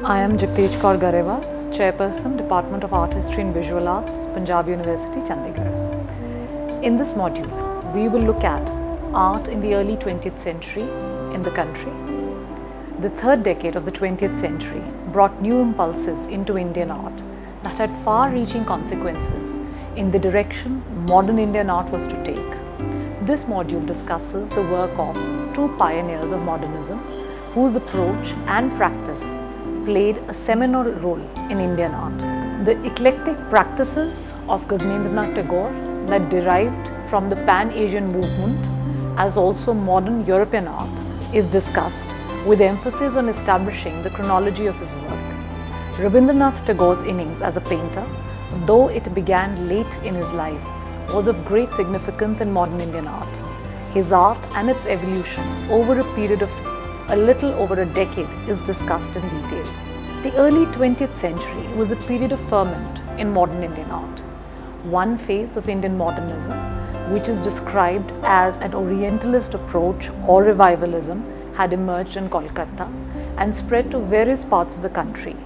I am Jagdish Kaur Garewal, Chairperson, Department of Art History and Visual Arts, Punjab University, Chandigarh. In this module, we will look at art in the early 20th century in the country. The third decade of the 20th century brought new impulses into Indian art that had far-reaching consequences in the direction modern Indian art was to take. This module discusses the work of two pioneers of modernism whose approach and practice played a seminal role in Indian art. The eclectic practices of Gaganendranath Tagore that derived from the Pan-Asian movement as also modern European art is discussed with emphasis on establishing the chronology of his work. Rabindranath Tagore's innings as a painter, though it began late in his life, was of great significance in modern Indian art. His art and its evolution over a period of a little over a decade is discussed in detail. The early 20th century was a period of ferment in modern Indian art. One phase of Indian modernism, which is described as an Orientalist approach or revivalism, had emerged in Kolkata and spread to various parts of the country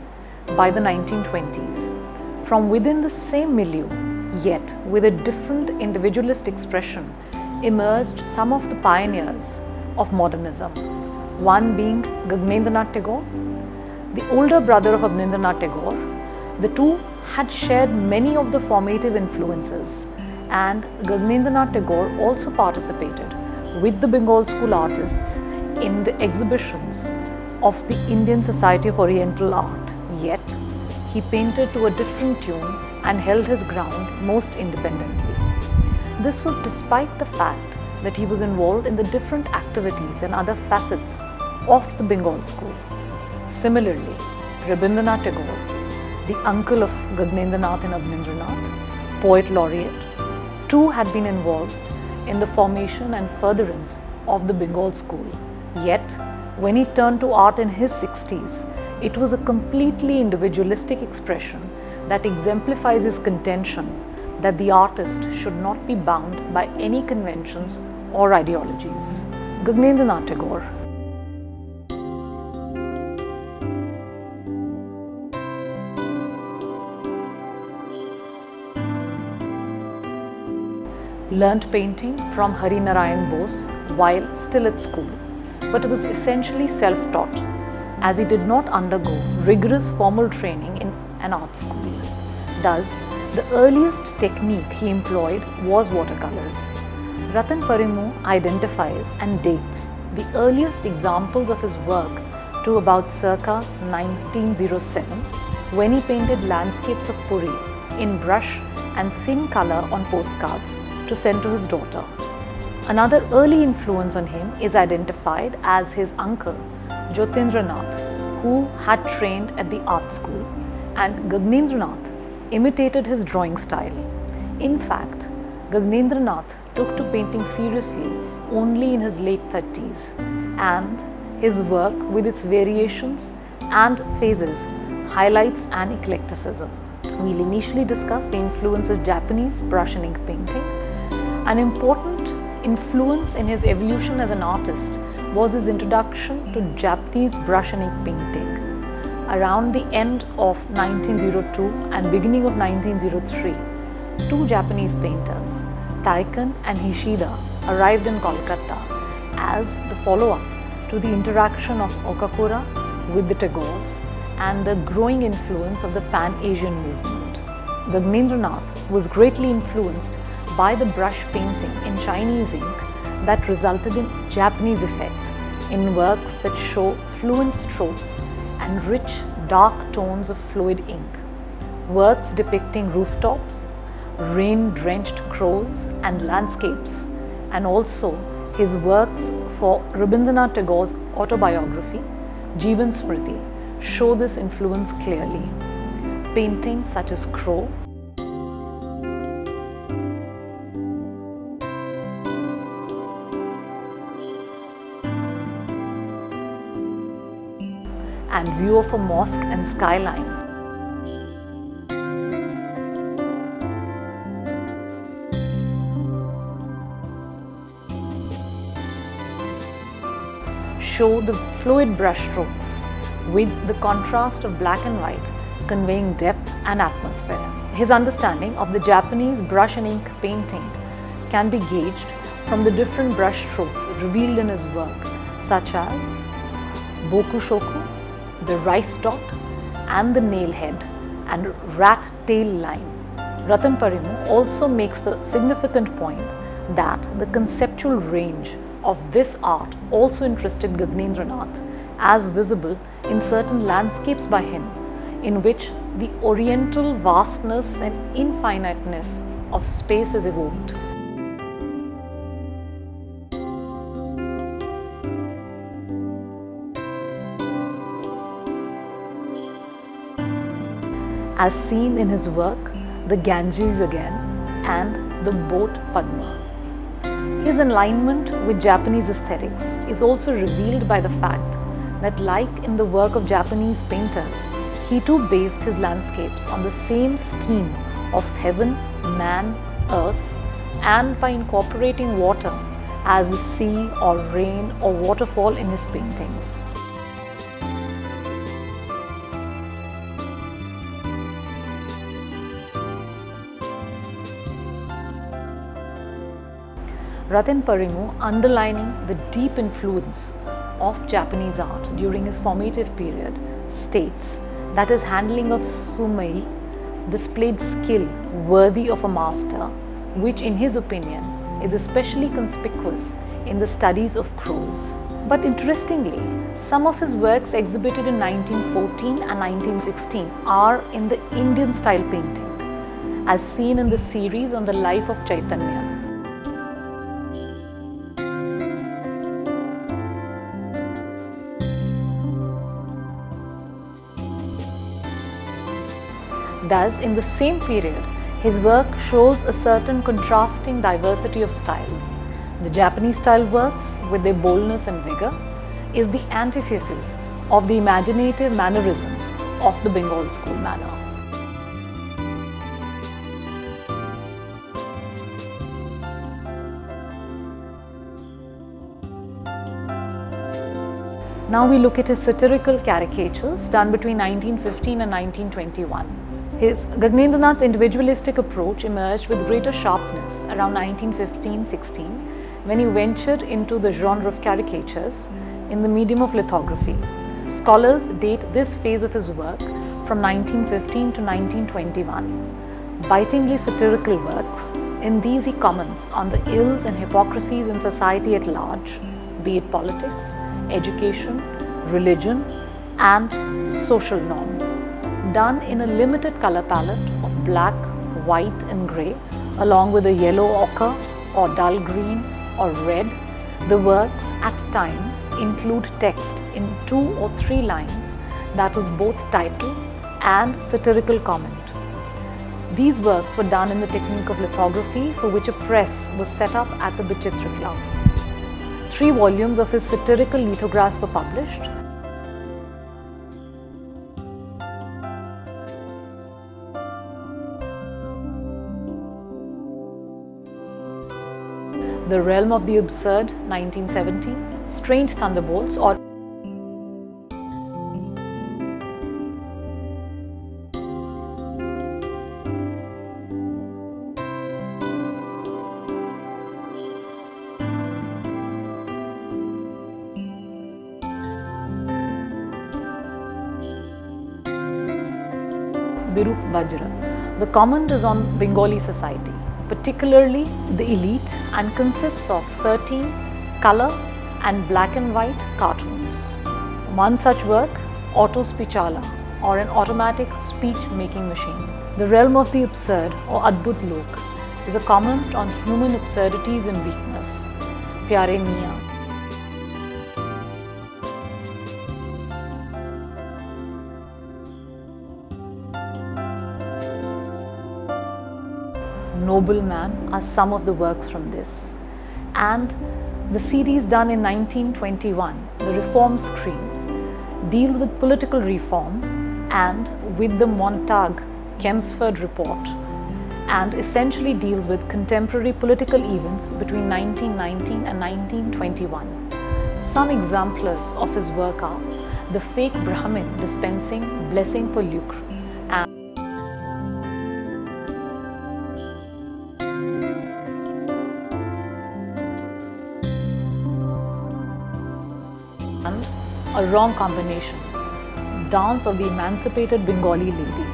by the 1920s. From within the same milieu, yet with a different individualist expression, emerged some of the pioneers of modernism. One being Gaganendranath Tagore, the older brother of Rabindranath Tagore. The two had shared many of the formative influences, and Gaganendranath Tagore also participated with the Bengal school artists in the exhibitions of the Indian Society of Oriental Art. Yet, he painted to a different tune and held his ground most independently. This was despite the fact that he was involved in the different activities and other facets of the Bengal school. Similarly, Rabindranath Tagore, the uncle of Gaganendranath and Rabindranath, poet laureate, too had been involved in the formation and furtherance of the Bengal school. Yet, when he turned to art in his 60s, it was a completely individualistic expression that exemplifies his contention that the artist should not be bound by any conventions or ideologies. Gaganendranath Tagore. Learnt painting from Hari Narayan Bose while still at school, but was essentially self-taught as he did not undergo rigorous formal training in an art school. Thus, the earliest technique he employed was watercolors. Ratan Parimu identifies and dates the earliest examples of his work to about circa 1907, when he painted landscapes of Puri in brush and thin color on postcards to send to his daughter. Another early influence on him is identified as his uncle, Jyotirindranath, who had trained at the art school, and Gaganendranath imitated his drawing style. In fact, Gaganendranath took to painting seriously only in his late 30s, and his work with its variations and phases highlights an eclecticism. We'll initially discuss the influence of Japanese brush and ink painting. An important influence in his evolution as an artist was his introduction to Japanese brush and ink painting. Around the end of 1902 and beginning of 1903, two Japanese painters, Taikan and Hishida, arrived in Kolkata as the follow-up to the interaction of Okakura with the Tagores and the growing influence of the Pan-Asian movement. Gaganendranath was greatly influenced by the brush painting in Chinese ink that resulted in Japanese effect in works that show fluent strokes and rich, dark tones of fluid ink. Works depicting rooftops, rain-drenched crows and landscapes, and also his works for Rabindranath Tagore's autobiography, Jeevan Smriti, show this influence clearly. Paintings such as Crow, and View of a Mosque and Skyline show the fluid brushstrokes with the contrast of black and white conveying depth and atmosphere. His understanding of the Japanese brush and ink painting can be gauged from the different brush strokes revealed in his work, such as bokushoku, the rice dot and the nail head, and rat tail line. Ratan Parimu also makes the significant point that the conceptual range of this art also interested Gaganendranath, as visible in certain landscapes by him, in which the oriental vastness and infiniteness of space is evoked. As seen in his work, the Ganges again and the boat Padma. His alignment with Japanese aesthetics is also revealed by the fact that, like in the work of Japanese painters, he too based his landscapes on the same scheme of heaven, man, earth, and by incorporating water as the sea or rain or waterfall in his paintings. Ratan Parimu, underlining the deep influence of Japanese art during his formative period, states that his handling of sumei displayed skill worthy of a master, which in his opinion is especially conspicuous in the studies of crows. But interestingly, some of his works exhibited in 1914 and 1916 are in the Indian style painting, as seen in the series on the life of Chaitanya. Thus, in the same period, his work shows a certain contrasting diversity of styles. The Japanese style works, with their boldness and vigor, is the antithesis of the imaginative mannerisms of the Bengal school manner. Now we look at his satirical caricatures done between 1915 and 1921. Gaganendranath's individualistic approach emerged with greater sharpness around 1915-16 when he ventured into the genre of caricatures in the medium of lithography. Scholars date this phase of his work from 1915 to 1921. Bitingly satirical works, in these he comments on the ills and hypocrisies in society at large, be it politics, education, religion, and social norms. Done in a limited color palette of black, white and grey, along with a yellow ochre or dull green or red, the works at times include text in 2 or 3 lines that is both title and satirical comment. These works were done in the technique of lithography, for which a press was set up at the Vidya-mitra club. 3 volumes of his satirical lithographs were published. The Realm of the Absurd, 1970, Strange Thunderbolts or Birup Vajra. The comment is on Bengali society, particularly the elite, and consists of 13 color and black and white cartoons. One such work, Auto Spichala, or an automatic speech-making machine. The Realm of the Absurd or Adbhut Lok is a comment on human absurdities and weakness. Pyare Miyan. Noble Man are some of the works from this, and the series done in 1921, The Reform Screams, deals with political reform and with the Montag Chelmsford Report, and essentially deals with contemporary political events between 1919 and 1921. Some exemplars of his work are the fake Brahmin dispensing blessing for lucre, and a wrong combination, dance of the emancipated Bengali lady.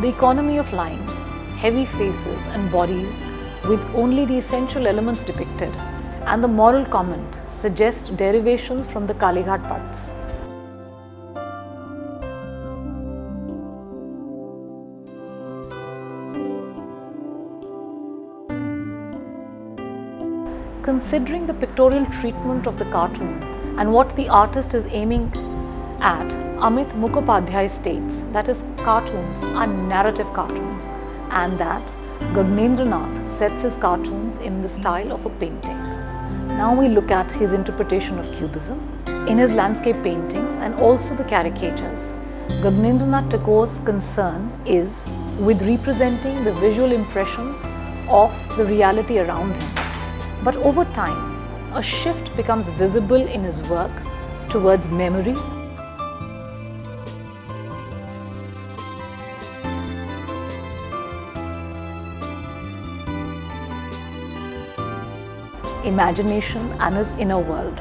The economy of lines, heavy faces and bodies with only the essential elements depicted, and the moral comment suggest derivations from the Kalighat parts. Considering the pictorial treatment of the cartoon and what the artist is aiming at, Amit Mukhopadhyay states that his cartoons are narrative cartoons and that Gaganendranath sets his cartoons in the style of a painting. Now we look at his interpretation of Cubism in his landscape paintings and also the caricatures. Gaganendranath Tagore's concern is with representing the visual impressions of the reality around him. But over time, a shift becomes visible in his work towards memory, imagination and his inner world.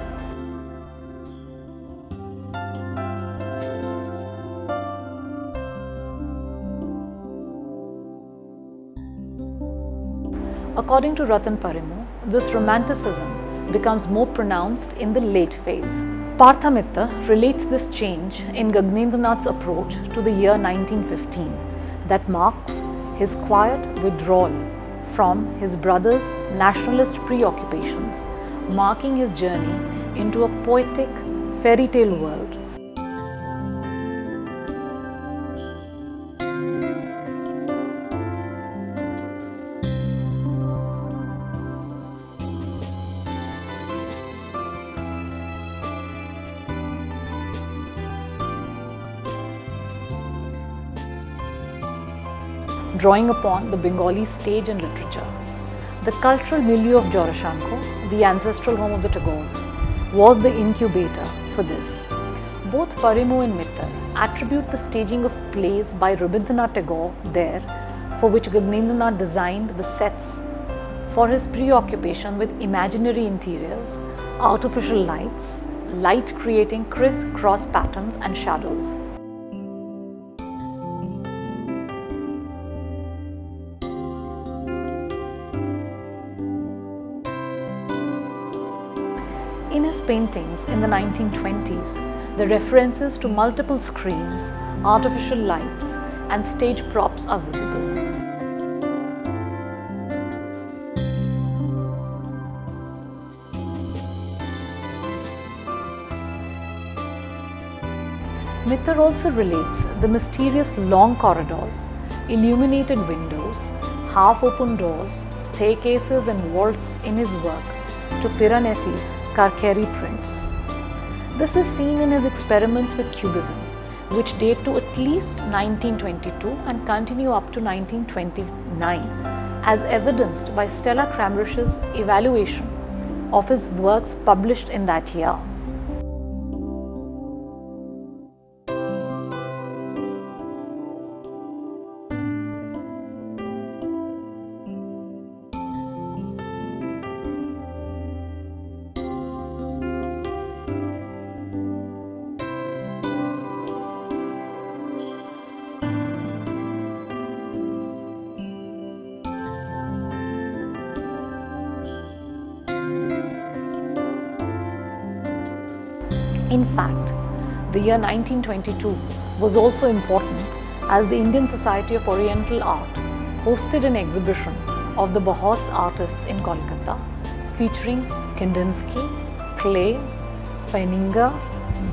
According to Ratan Parimu, this romanticism becomes more pronounced in the late phase. Parthamitra relates this change in Gaganendranath's approach to the year 1915 that marks his quiet withdrawal from his brother's nationalist preoccupations, marking his journey into a poetic fairy tale world. Drawing upon the Bengali stage and literature. The cultural milieu of Jorashanko, the ancestral home of the Tagores, was the incubator for this. Both Parimu and Mitra attribute the staging of plays by Rabindranath Tagore there, for which Gaganendranath designed the sets for his preoccupation with imaginary interiors, artificial lights, light creating criss-cross patterns and shadows. In his paintings in the 1920s, the references to multiple screens, artificial lights, and stage props are visible. Mitra also relates the mysterious long corridors, illuminated windows, half-open doors, staircases, and vaults in his work to Piranesi's Karkeri prints. This is seen in his experiments with Cubism, which date to at least 1922 and continue up to 1929, as evidenced by Stella Kramrisch's evaluation of his works published in that year. In fact, the year 1922 was also important as the Indian Society of Oriental Art hosted an exhibition of the Bauhaus artists in Kolkata featuring Kandinsky, Klee, Feininger,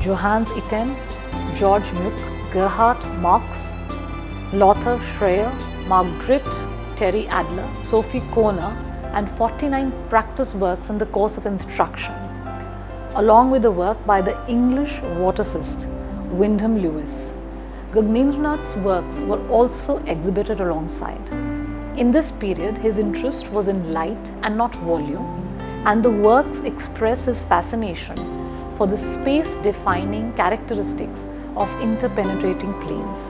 Johannes Itten, George Muck, Gerhardt Marx, Lothar Schreier, Margrit, Terry Adler, Sophie Kohner, and 49 practice works in the course of instruction, along with the work by the English watercist Wyndham Lewis. Gaganendranath's works were also exhibited alongside. In this period, his interest was in light and not volume, and the works express his fascination for the space-defining characteristics of interpenetrating planes.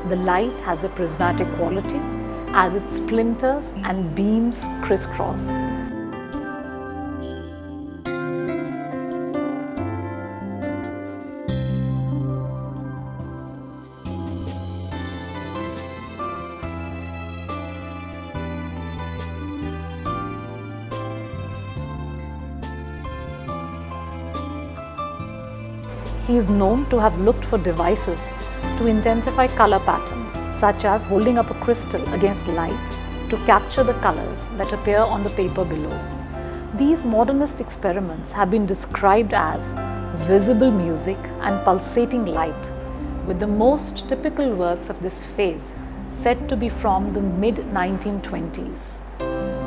The light has a prismatic quality as its splinters and beams crisscross. He is known to have looked for devices to intensify color patterns, such as holding up a crystal against light to capture the colors that appear on the paper below. These modernist experiments have been described as visible music and pulsating light, with the most typical works of this phase said to be from the mid-1920s.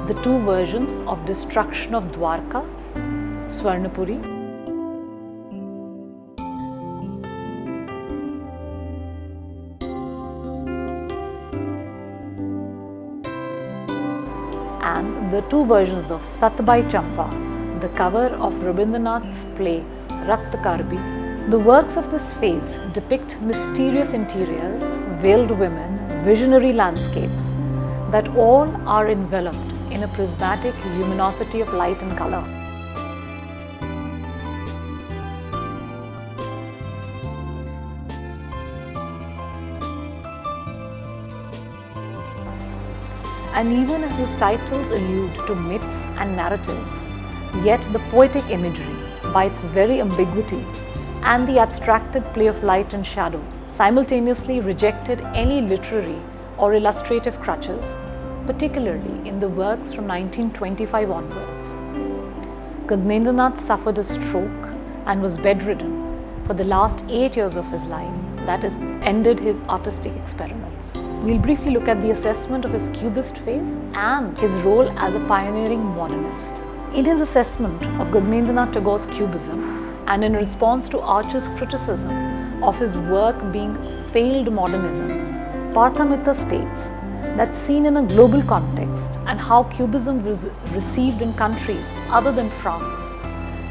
The two versions of Destruction of Dwarka, Swarnapuri, and the two versions of Satbai Champa, the cover of Rabindranath's play Rakt Karbi. The works of this phase depict mysterious interiors, veiled women, visionary landscapes that all are enveloped in a prismatic luminosity of light and color. And even as his titles allude to myths and narratives, yet the poetic imagery, by its very ambiguity, and the abstracted play of light and shadow, simultaneously rejected any literary or illustrative crutches, particularly in the works from 1925 onwards. Gaganendranath suffered a stroke and was bedridden for the last 8 years of his life, that is, ended his artistic experiments. We'll briefly look at the assessment of his cubist phase and his role as a pioneering modernist. In his assessment of Gaganendranath Tagore's Cubism, and in response to Archer's criticism of his work being failed modernism, Vidya-mitra states that seen in a global context and how Cubism was received in countries other than France,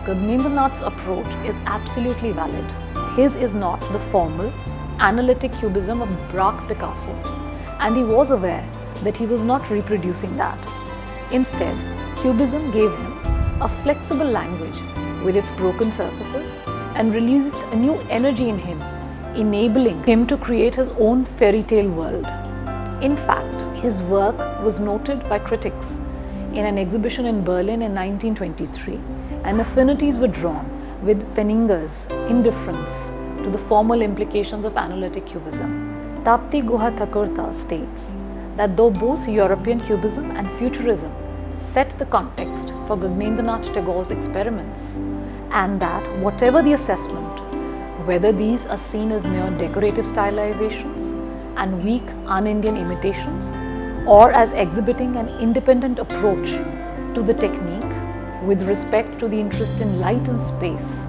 Gaganendranath's approach is absolutely valid. His is not the formal, analytic Cubism of Braque Picasso, and he was aware that he was not reproducing that. Instead, Cubism gave him a flexible language with its broken surfaces and released a new energy in him, enabling him to create his own fairy tale world. In fact, his work was noted by critics in an exhibition in Berlin in 1923, and affinities were drawn with Feininger's indifference to the formal implications of analytic Cubism. Tapti Guha Thakurta states that though both European Cubism and Futurism set the context for Gaganendranath Tagore's experiments, and that whatever the assessment, whether these are seen as mere decorative stylizations and weak un-Indian imitations, or as exhibiting an independent approach to the technique with respect to the interest in light and space,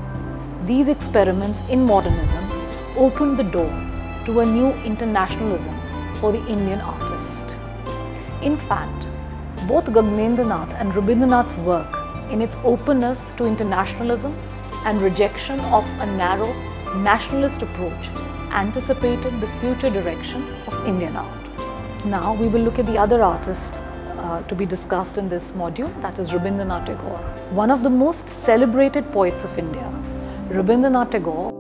these experiments in modernism opened the door to a new internationalism for the Indian artist. In fact, both Gaganendranath and Rabindranath's work, in its openness to internationalism and rejection of a narrow nationalist approach, anticipated the future direction of Indian art. Now we will look at the other artist to be discussed in this module, that is Rabindranath Tagore. One of the most celebrated poets of India, Rabindranath Tagore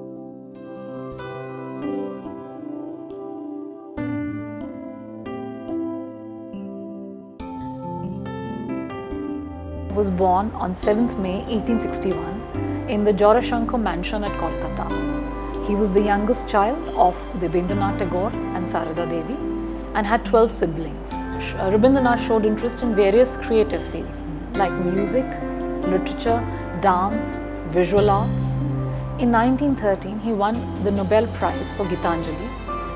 was born on 7th May 1861 in the Jorashankar mansion at Kolkata. He was the youngest child of Rabindranath Tagore and Sarada Devi and had 12 siblings. Rabindranath showed interest in various creative fields like music, literature, dance, visual arts. In 1913, he won the Nobel Prize for Gitanjali,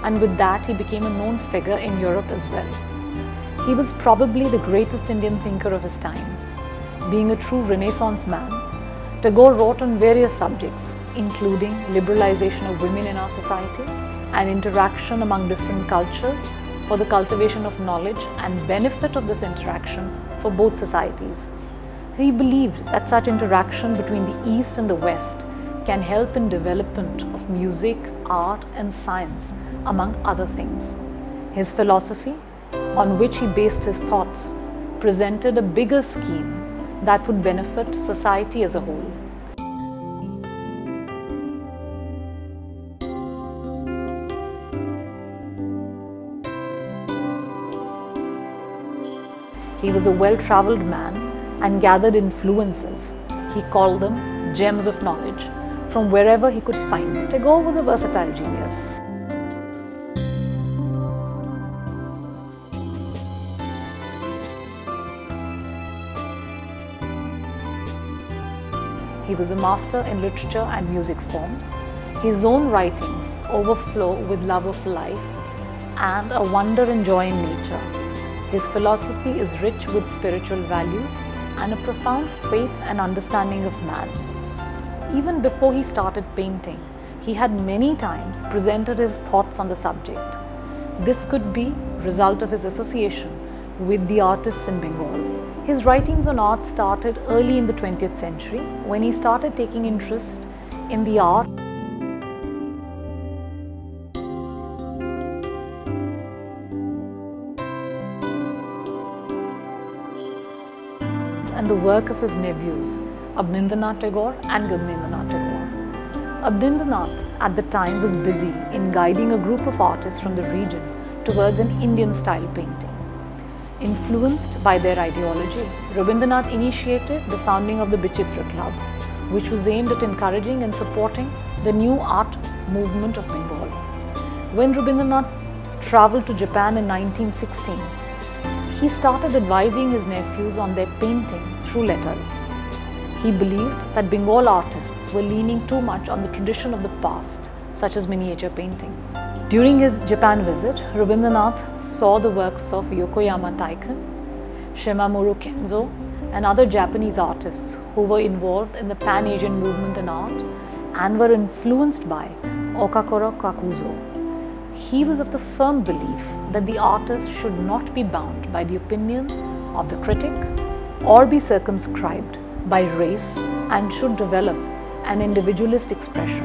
and with that he became a known figure in Europe as well. He was probably the greatest Indian thinker of his times. Being a true Renaissance man, Tagore wrote on various subjects, including liberalization of women in our society, and interaction among different cultures for the cultivation of knowledge and benefit of this interaction for both societies. He believed that such interaction between the East and the West can help in development of music, art and science, among other things. His philosophy, on which he based his thoughts, presented a bigger scheme that would benefit society as a whole. He was a well-travelled man and gathered influences. He called them gems of knowledge from wherever he could find them. Tagore was a versatile genius. He was a master in literature and music forms. His own writings overflow with love of life and a wonder and joy in nature. His philosophy is rich with spiritual values and a profound faith and understanding of man. Even before he started painting, he had many times presented his thoughts on the subject. This could be a result of his association with the artists in Bengal. His writings on art started early in the 20th century when he started taking interest in the art and the work of his nephews, Rabindranath Tagore and Gaganendranath Tagore. Rabindranath at the time was busy in guiding a group of artists from the region towards an Indian-style painting. Influenced by their ideology, Rabindranath initiated the founding of the Vidya-mitra club, which was aimed at encouraging and supporting the new art movement of Bengal. When Rabindranath travelled to Japan in 1916, he started advising his nephews on their painting through letters. He believed that Bengal artists were leaning too much on the tradition of the past, such as miniature paintings. During his Japan visit, Rabindranath saw the works of Yokoyama Taikan, Shimamura Kenzo and other Japanese artists who were involved in the Pan-Asian movement in art and were influenced by Okakura Kakuzo. He was of the firm belief that the artist should not be bound by the opinions of the critic or be circumscribed by race and should develop an individualist expression.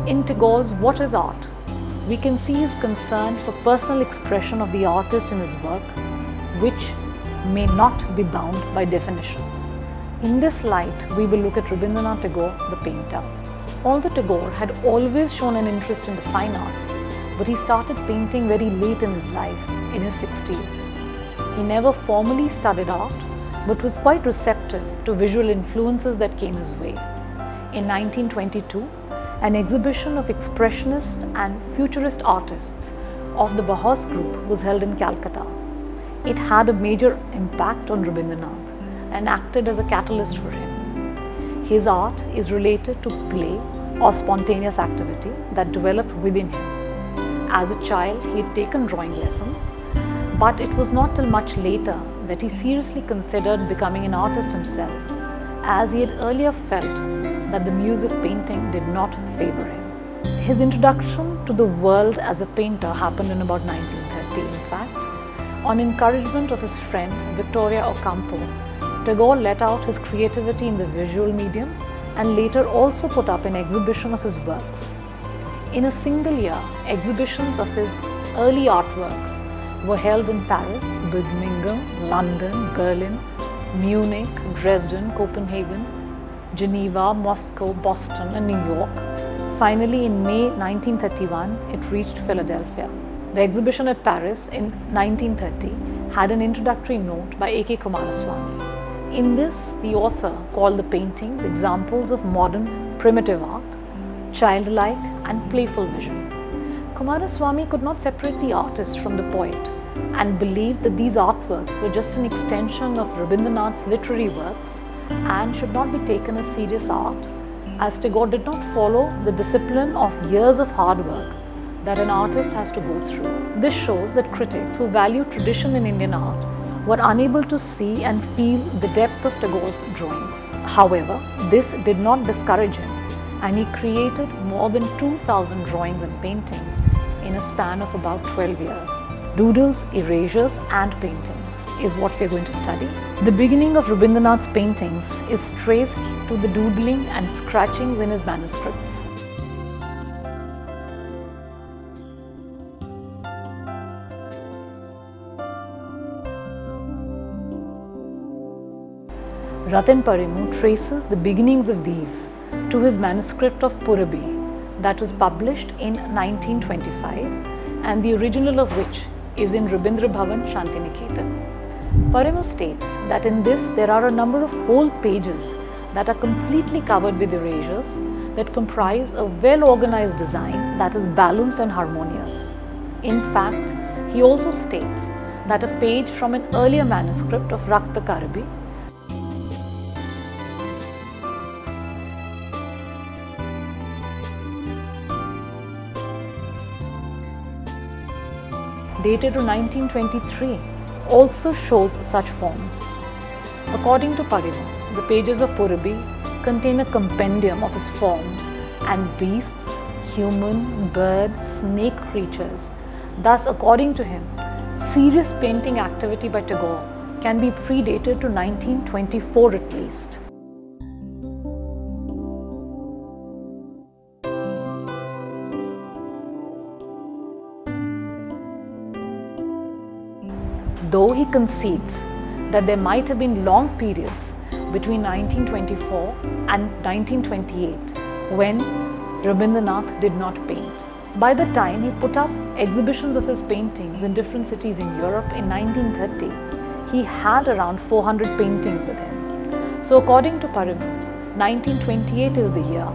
In Tagore's What is Art? We can see his concern for personal expression of the artist in his work, which may not be bound by definitions. In this light, we will look at Rabindranath Tagore, the painter. Although Tagore had always shown an interest in the fine arts, but he started painting very late in his life, in his 60s. He never formally studied art, but was quite receptive to visual influences that came his way. In 1922, an exhibition of expressionist and futurist artists of the Bahas group was held in Calcutta. It had a major impact on Rabindranath and acted as a catalyst for him. His art is related to play or spontaneous activity that developed within him. As a child, he had taken drawing lessons, but it was not till much later that he seriously considered becoming an artist himself, as he had earlier felt that the muse of painting did not favor him. His introduction to the world as a painter happened in about 1930, in fact. On encouragement of his friend Victoria Ocampo, Tagore let out his creativity in the visual medium and later also put up an exhibition of his works. In a single year, exhibitions of his early artworks were held in Paris, Birmingham, London, Berlin, Munich, Dresden, Copenhagen, Geneva, Moscow, Boston and New York. Finally, in May 1931, it reached Philadelphia. The exhibition at Paris in 1930 had an introductory note by A.K. Kumaraswamy. In this, the author called the paintings examples of modern primitive art, childlike and playful vision. Kumaraswamy could not separate the artist from the poet and believed that these artworks were just an extension of Rabindranath's literary works and should not be taken as serious art, as Tagore did not follow the discipline of years of hard work that an artist has to go through. This shows that critics who value tradition in Indian art were unable to see and feel the depth of Tagore's drawings. However, this did not discourage him, and he created more than 2,000 drawings and paintings in a span of about 12 years. Doodles, erasures and paintings is what we are going to study. The beginning of Rabindranath's paintings is traced to the doodling and scratchings in his manuscripts. Ratan Parimu traces the beginnings of these to his manuscript of Purabi that was published in 1925 and the original of which is in Rabindra Bhavan, Shantiniketan. Parimu states that in this there are a number of whole pages that are completely covered with erasures that comprise a well-organized design that is balanced and harmonious. In fact, he also states that a page from an earlier manuscript of Rakta Karabi dated to 1923 also shows such forms. According to Parimu, the pages of Purabi contain a compendium of his forms and beasts, human, bird, snake creatures. Thus, according to him, serious painting activity by Tagore can be predated to 1924 at least. Though he concedes that there might have been long periods between 1924 and 1928 when Rabindranath did not paint. By the time he put up exhibitions of his paintings in different cities in Europe in 1930, he had around 400 paintings with him. So according to Parimu, 1928 is the year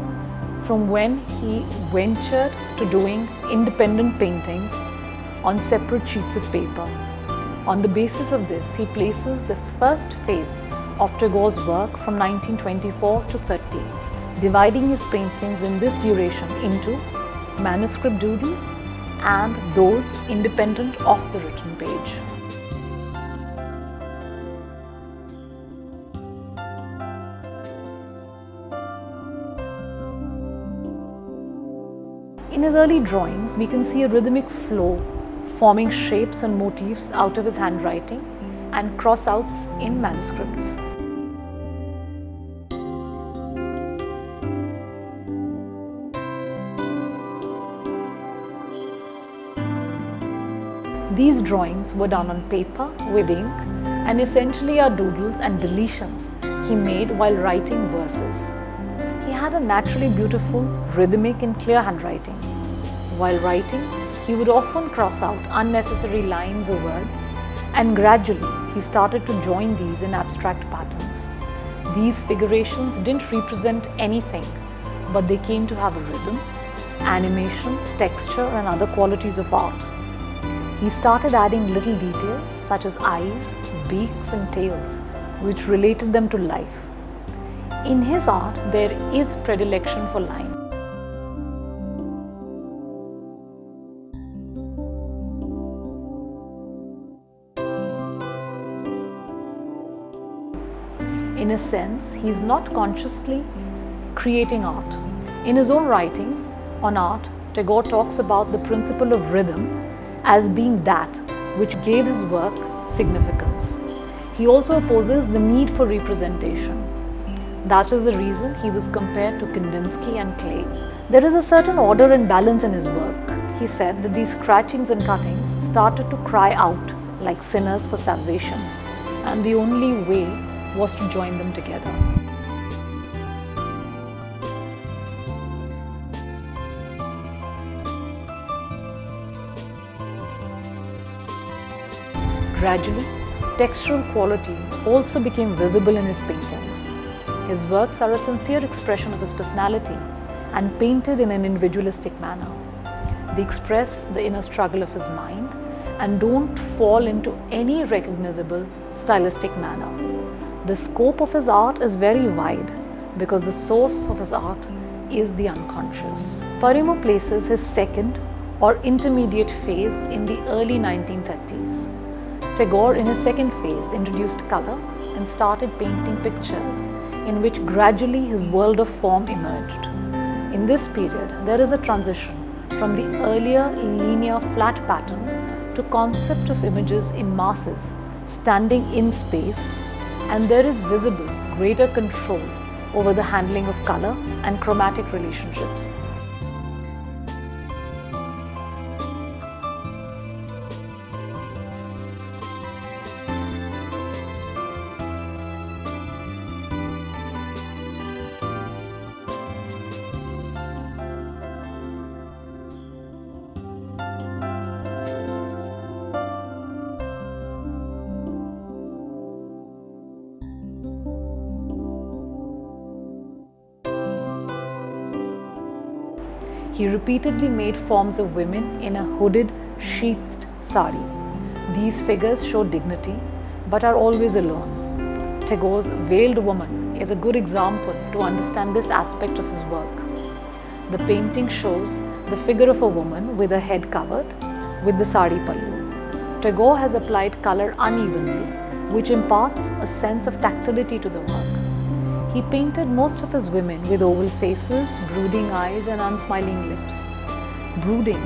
from when he ventured to doing independent paintings on separate sheets of paper. On the basis of this, he places the first phase of Tagore's work from 1924 to 30, dividing his paintings in this duration into manuscript doodles and those independent of the written page. In his early drawings, we can see a rhythmic flow forming shapes and motifs out of his handwriting and cross-outs in manuscripts. These drawings were done on paper with ink and essentially are doodles and deletions he made while writing verses. He had a naturally beautiful, rhythmic and clear handwriting. While writing, he would often cross out unnecessary lines or words, and gradually he started to join these in abstract patterns. These figurations didn't represent anything, but they came to have a rhythm, animation, texture and other qualities of art. He started adding little details such as eyes, beaks and tails, which related them to life. In his art, there is predilection for line. In a sense, he is not consciously creating art. In his own writings on art, Tagore talks about the principle of rhythm as being that which gave his work significance. He also opposes the need for representation. That is the reason he was compared to Kandinsky and Klee. There is a certain order and balance in his work. He said that these scratchings and cuttings started to cry out like sinners for salvation, and the only way was to join them together. Gradually, textural quality also became visible in his paintings. His works are a sincere expression of his personality and painted in an individualistic manner. They express the inner struggle of his mind and don't fall into any recognizable stylistic manner. The scope of his art is very wide because the source of his art is the unconscious. Parimu places his second or intermediate phase in the early 1930s. Tagore, in his second phase, introduced color and started painting pictures in which gradually his world of form emerged. In this period, there is a transition from the earlier linear flat pattern to concept of images in masses standing in space, and there is visible greater control over the handling of color and chromatic relationships. He repeatedly made forms of women in a hooded, sheathed sari. These figures show dignity, but are always alone. Tagore's Veiled Woman is a good example to understand this aspect of his work. The painting shows the figure of a woman with her head covered with the sari pallu. Tagore has applied color unevenly, which imparts a sense of tactility to the work. He painted most of his women with oval faces, brooding eyes and unsmiling lips. Brooding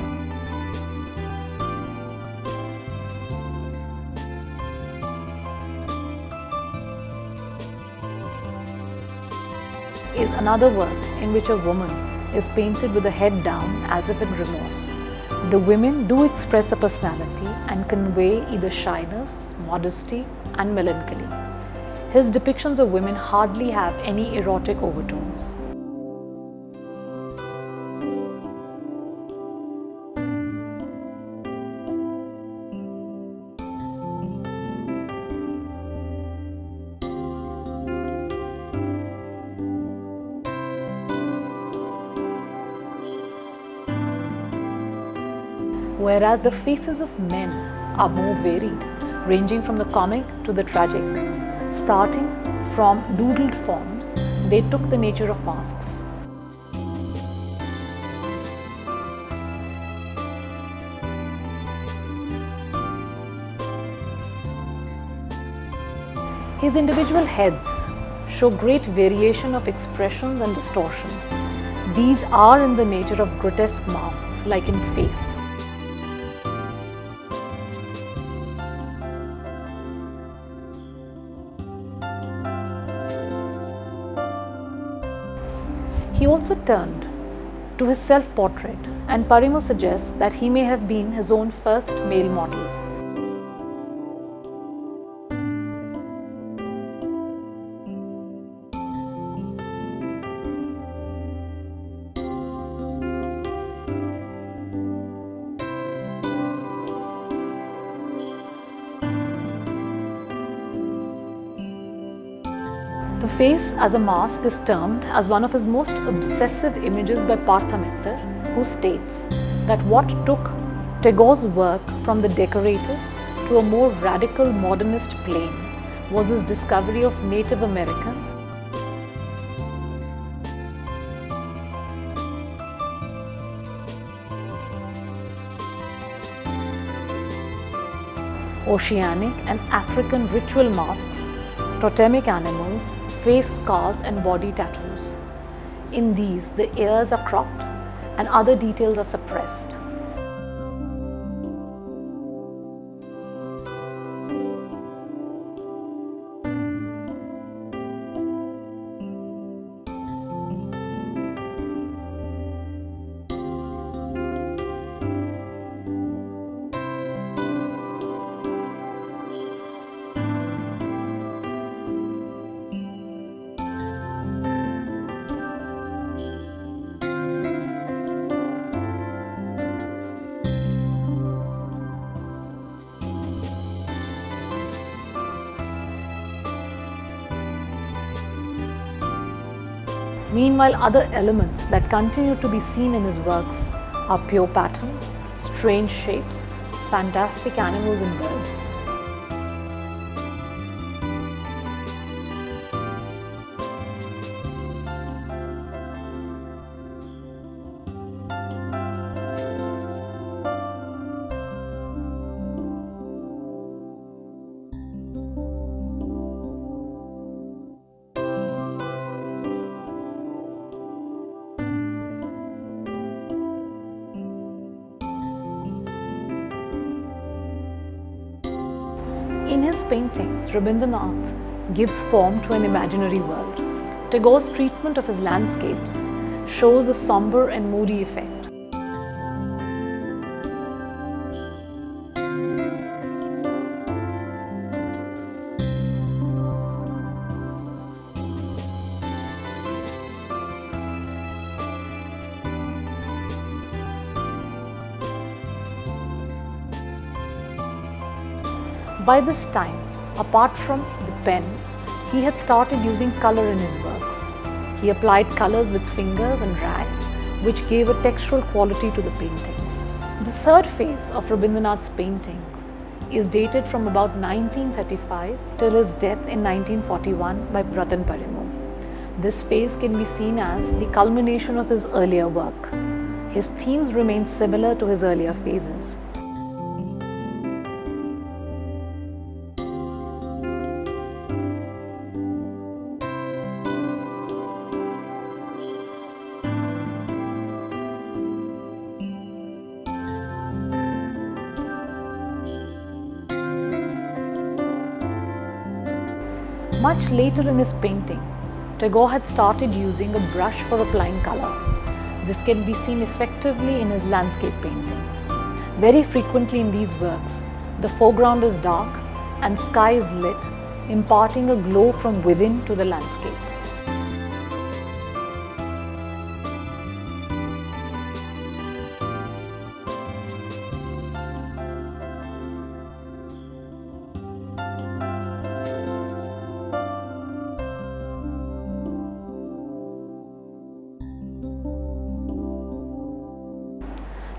is another work in which a woman is painted with the head down as if in remorse. The women do express a personality and convey either shyness, modesty and melancholy. His depictions of women hardly have any erotic overtones. Whereas the faces of men are more varied, ranging from the comic to the tragic. Starting from doodled forms, they took the nature of masks. His individual heads show great variation of expressions and distortions. These are in the nature of grotesque masks, like in face. He also turned to his self-portrait, and Parimo suggests that he may have been his own first male model. The face as a mask is termed as one of his most obsessive images by Vidya-mitra, who states that what took Tagore's work from the decorative to a more radical modernist plane was his discovery of Native American oceanic and African ritual masks, totemic animals, face scars and body tattoos. In these, the ears are cropped and other details are suppressed. Meanwhile, other elements that continue to be seen in his works are pure patterns, strange shapes, fantastic animals and birds. his paintings, Rabindranath gives form to an imaginary world. Tagore's treatment of his landscapes shows a somber and moody effect. By this time, apart from the pen, he had started using color in his works. He applied colors with fingers and rags, which gave a textural quality to the paintings. The third phase of Rabindranath's painting is dated from about 1935 till his death in 1941 by Ratan Parimu. This phase can be seen as the culmination of his earlier work. His themes remain similar to his earlier phases. Much later in his painting, Tagore had started using a brush for applying color. This can be seen effectively in his landscape paintings. Very frequently in these works, the foreground is dark and sky is lit, imparting a glow from within to the landscape.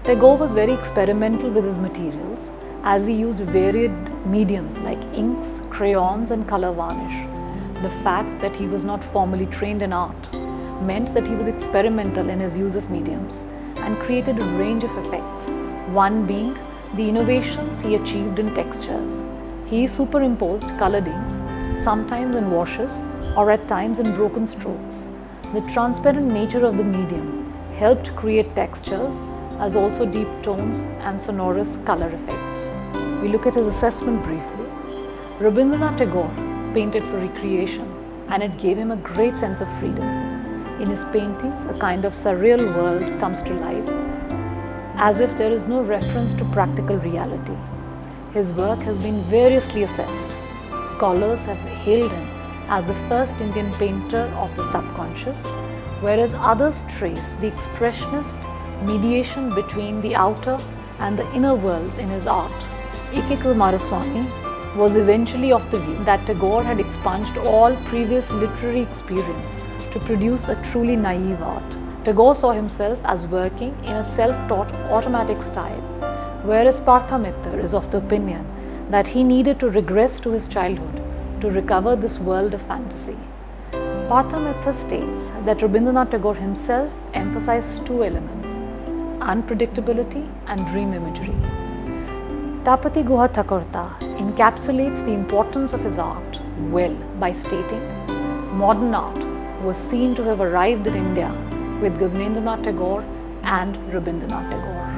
Tagore was very experimental with his materials as he used varied mediums like inks, crayons and color varnish. The fact that he was not formally trained in art meant that he was experimental in his use of mediums and created a range of effects, one being the innovations he achieved in textures. He superimposed colored inks, sometimes in washes or at times in broken strokes. The transparent nature of the medium helped create textures as also deep tones and sonorous color effects. We look at his assessment briefly. Rabindranath Tagore painted for recreation, and it gave him a great sense of freedom. In his paintings, a kind of surreal world comes to life, as if there is no reference to practical reality. His work has been variously assessed. Scholars have hailed him as the first Indian painter of the subconscious, whereas others trace the expressionist mediation between the outer and the inner worlds in his art. A.K. Kumaraswamy was eventually of the view that Tagore had expunged all previous literary experience to produce a truly naive art. Tagore saw himself as working in a self-taught automatic style, whereas Vidya-mitra is of the opinion that he needed to regress to his childhood to recover this world of fantasy. Vidya-mitra states that Rabindranath Tagore himself emphasized two elements: unpredictability and dream imagery. Tapati Guha Thakurta encapsulates the importance of his art well by stating, modern art was seen to have arrived in India with Gaganendranath Tagore and Rabindranath Tagore.